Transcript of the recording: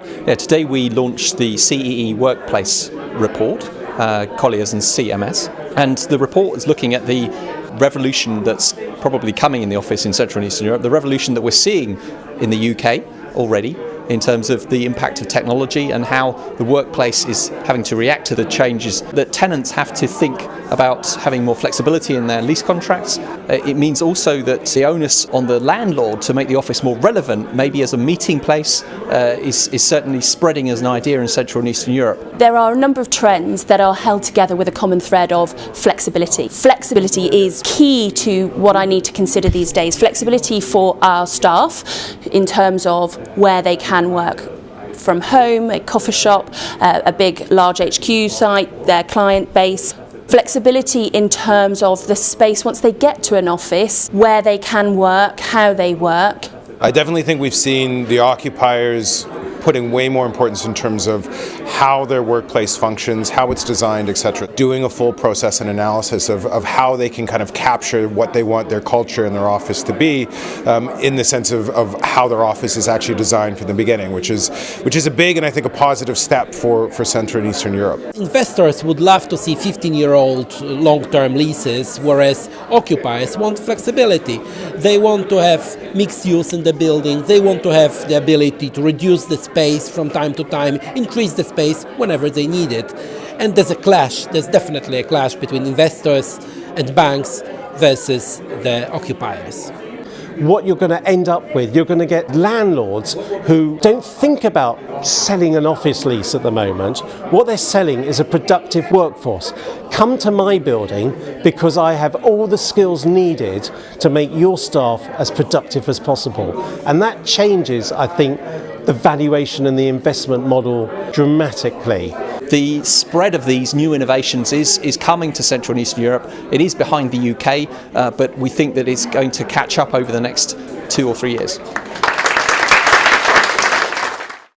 Yeah, today we launched the CEE workplace report, Colliers and CMS, and the report is looking at the revolution that's probably coming in the office in Central and Eastern Europe, the revolution that we're seeing in the UK already in terms of the impact of technology and how the workplace is having to react to the changes, that tenants have to think about having more flexibility in their lease contracts. It means also that the onus on the landlord to make the office more relevant, maybe as a meeting place, is certainly spreading as an idea in Central and Eastern Europe. There are a number of trends that are held together with a common thread of flexibility. Flexibility is key to what I need to consider these days. Flexibility for our staff in terms of where they can work from home, a coffee shop, a big large HQ site, their client base. Flexibility in terms of the space once they get to an office, where they can work, how they work. I definitely think we've seen the occupiers putting way more importance in terms of how their workplace functions, how it's designed, etc. Doing a full process and analysis of how they can kind of capture what they want their culture and their office to be, in the sense of how their office is actually designed from the beginning, which is a big and I think a positive step for Central and Eastern Europe. Investors would love to see 15-year-old long-term leases, whereas occupiers want flexibility. They want to have mixed use in the building, they want to have the ability to reduce the space from time to time, increase the space whenever they need it. And there's definitely a clash between investors and banks versus the occupiers. What you're going to end up with, you're going to get landlords who don't think about selling an office lease at the moment. What they're selling is a productive workforce. Come to my building because I have all the skills needed to make your staff as productive as possible. And that changes, I think, the valuation and the investment model dramatically. The spread of these new innovations is coming to Central and Eastern Europe. It is behind the UK, but we think that it's going to catch up over the next 2 or 3 years.